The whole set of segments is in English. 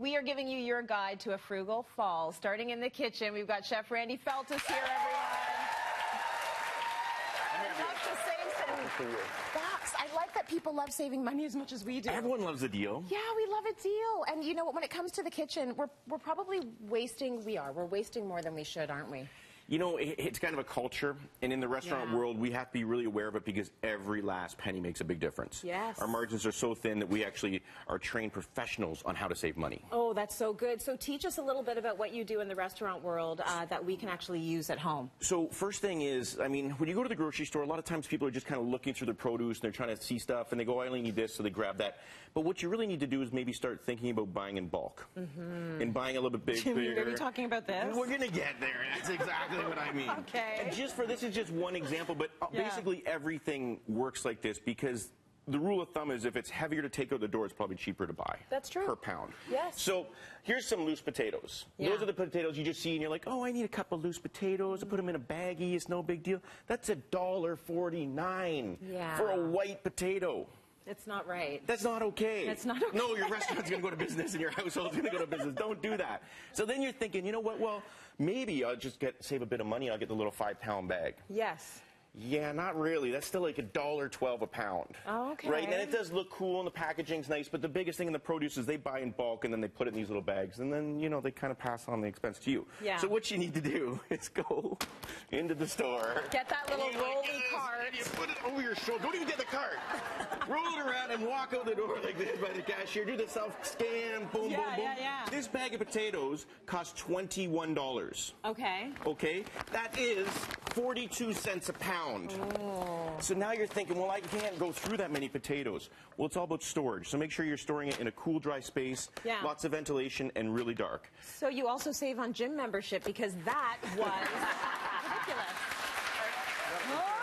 We are giving you your guide to a frugal fall, starting in the kitchen. We've got Chef Randy Feltis here, everyone. I love to save some bucks. I like that people love saving money as much as we do. Everyone loves a deal. Yeah, we love a deal. And you know what? When it comes to the kitchen, we're probably wasting. We're wasting more than we should, aren't we? You know, it's kind of a culture, and in the restaurant world, we have to be really aware of it because every last penny makes a big difference. Yes. Our margins are so thin that we actually are trained professionals on how to save money. Oh, that's so good. So teach us a little bit about what you do in the restaurant world that we can actually use at home. So first thing is, I mean, when you go to the grocery store, a lot of times people are just kind of looking through the produce and they're trying to see stuff and they go, I only need this, so they grab that. But what you really need to do is maybe start thinking about buying in bulk and buying a little bit bigger. Are we talking about this? We're going to get there. That's exactly what I mean. Okay. And this is just one example, but basically everything works like this because the rule of thumb is if it's heavier to take out the door, it's probably cheaper to buy. That's true. Per pound. Yes. So here's some loose potatoes. Those are the potatoes you just see and you're like, oh, I need a couple loose potatoes. I put them in a baggie. It's no big deal. That's $1.49 for a white potato. It's not right. That's not okay. That's not okay. No, your restaurant's going to go to business and your household's going to go to business. Don't do that. So then you're thinking, you know what? Well, maybe I'll just save a bit of money. I'll get the little 5-pound bag. Yes. Yeah, not really. That's still like $1.12 a pound. Oh, okay. Right? And it does look cool and the packaging's nice, but the biggest thing in the produce is they buy in bulk and then they put it in these little bags and then, you know, they kind of pass on the expense to you. Yeah. So what you need to do is go into the store. Get that little rolly cart. And you put it over your shoulder. Don't even get the cart. Roll it around and walk out the door like this by the cashier. Do the self-scan. Boom, boom, boom. Yeah. This bag of potatoes costs $21. Okay. Okay? That is 42 cents a pound. Oh. So now you're thinking, well, I can't go through that many potatoes. Well, it's all about storage. So make sure you're storing it in a cool, dry space, lots of ventilation, and really dark. So you also save on gym membership because that was ridiculous. Oh.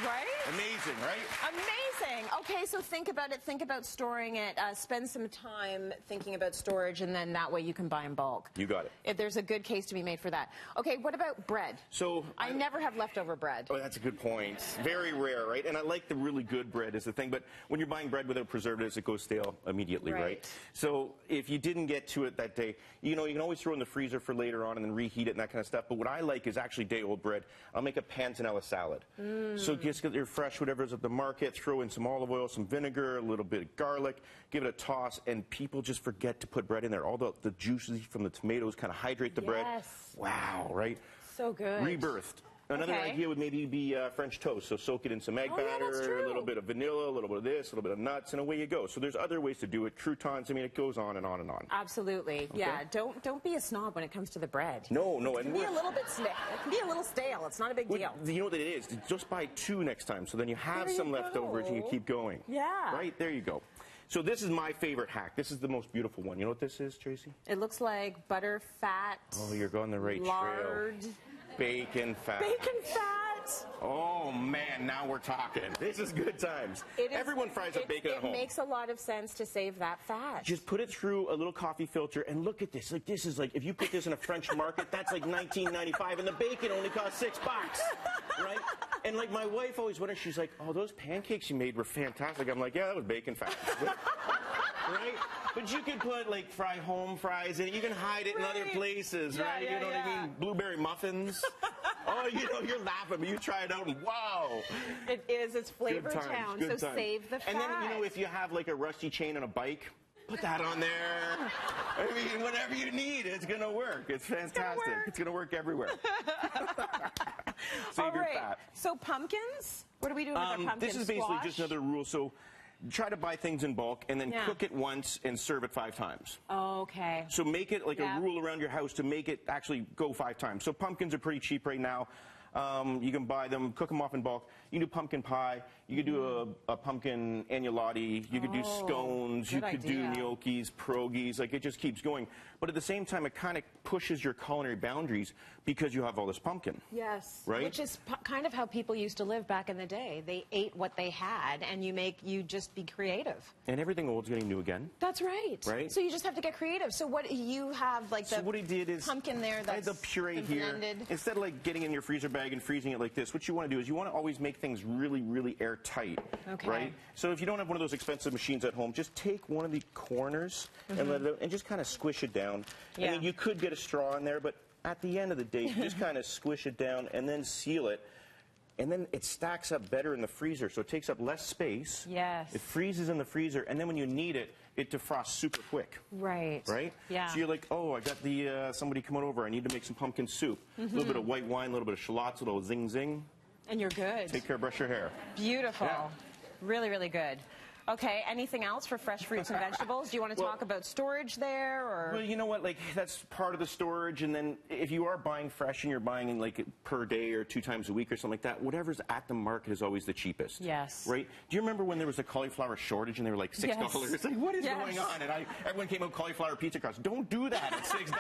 Right? Amazing, right? Amazing. Okay, so think about it. Think about storing it. Spend some time thinking about storage, and then that way you can buy in bulk. You got it. If there's a good case to be made for that. Okay, what about bread? So I never have leftover bread. Oh, that's a good point. Very rare, right? And I like the really good bread is the thing, but when you're buying bread without preservatives, it goes stale immediately, right? So if you didn't get to it that day, you know, you can always throw it in the freezer for later on and then reheat it and that kind of stuff. But what I like is actually day-old bread. I'll make a panzanella salad. So just get your fresh whatever's at the market, throw in some olive oil, some vinegar, a little bit of garlic, give it a toss, and people just forget to put bread in there. All the juices from the tomatoes kind of hydrate the bread. Wow, right? So good. Rebirthed. Another idea would maybe be French toast. So soak it in some egg batter, a little bit of vanilla, a little bit of this, a little bit of nuts, and away you go. So there's other ways to do it. Croutons, I mean, it goes on and on and on. Absolutely. Okay. Yeah, don't be a snob when it comes to the bread. No. It can be a little bit it can be a little stale. It's not a big deal. You know what it is? Just buy 2 next time, so then you have some leftovers and you keep going. Yeah. Right? There you go. So this is my favorite hack. This is the most beautiful one. You know what this is, Tracy? It looks like butter, fat. Oh, you're going the right trail. Bacon fat. Bacon fat. Oh, man, now we're talking. This is good times. Everyone fries up bacon at home. It makes a lot of sense to save that fat. Just put it through a little coffee filter and look at this. Like, this is like, if you put this in a French market, that's like $19.95, and the bacon only costs $6, right? And like my wife always wonders, she's like, oh, those pancakes you made were fantastic. I'm like, yeah, that was bacon fat. Right? But you could put like home fries in it. You can hide it in other places, right? You know what I mean? Blueberry muffins. Oh, you know, you're laughing, but you try it out and wow. It is. It's flavor town. So save the fat. And then, you know, if you have like a rusty chain on a bike, put that on there. I mean, whatever you need, it's going to work. It's fantastic. It's going to work everywhere. Save your fat. So pumpkins? What are we doing with our pumpkins? This is basically just another rule. So try to buy things in bulk and then cook it once and serve it 5 times. Okay. So make it like a rule around your house to make it actually go 5 times. So pumpkins are pretty cheap right now. You can buy them, cook them off in bulk. You can do pumpkin pie. You could do a pumpkin agnolotti. You could do scones. You could do gnocchis, pierogies. Like, it just keeps going. But at the same time, it kind of pushes your culinary boundaries because you have all this pumpkin. Yes. Right? Which is kind of how people used to live back in the day. They ate what they had, and you just be creative. And everything old's getting new again. That's right. Right? So you just have to get creative. So what you have, like the what he did is pumpkin there that's I had the puree here. blended. Instead of like getting in your freezer bag bag and freezing it like this, what you want to do is you want to always make things really, really airtight, right? So if you don't have one of those expensive machines at home, just take one of the corners and let it out, and just kind of squish it down. Yeah. I mean, you could get a straw in there, but at the end of the day, you just kind of squish it down and then seal it. And then it stacks up better in the freezer, so it takes up less space. Yes. It freezes in the freezer, and then when you need it, it defrosts super quick. Right. Right? Yeah. So you're like, oh, I got the somebody coming over. I need to make some pumpkin soup. A little bit of white wine, a little bit of shallots, a little zing zing. And you're good. Take care, brush your hair. Beautiful. Yeah. Really, really good. Okay, anything else for fresh fruits and vegetables? Do you want to talk about storage there, or? Well, you know what, like, that's part of the storage, and then if you are buying fresh and you're buying like per day or 2 times a week or something like that, whatever's at the market is always the cheapest. Yes. Right? Do you remember when there was a cauliflower shortage and they were like $6? Yes. It's like, what is Yes. going on? And everyone came out cauliflower pizza crust. Don't do that at $6.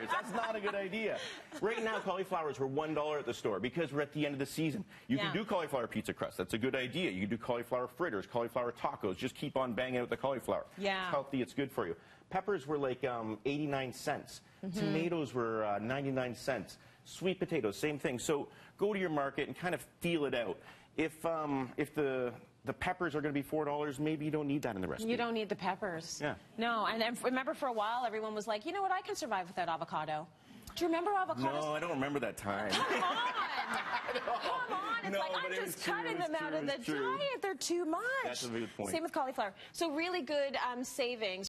That's not a good idea. Right now, cauliflowers were $1 at the store because we're at the end of the season. You can do cauliflower pizza crust. That's a good idea. You can do cauliflower fritters, cauliflower tacos. Just keep on banging out the cauliflower. Yeah. It's healthy, it's good for you. Peppers were like 89 cents. Tomatoes were 99 cents. Sweet potatoes, same thing. So go to your market and kind of feel it out. If the peppers are going to be $4, maybe you don't need that in the recipe. You don't need the peppers. Yeah. No, and remember for a while everyone was like, you know what, I can survive without avocado. Do you remember avocados? No, I don't remember that time. Come on! Come on! It's No, like, but I'm it just was true, cutting it was them out true, of it the was true. diet. They're too much. That's a good point. Same with cauliflower. So really good savings.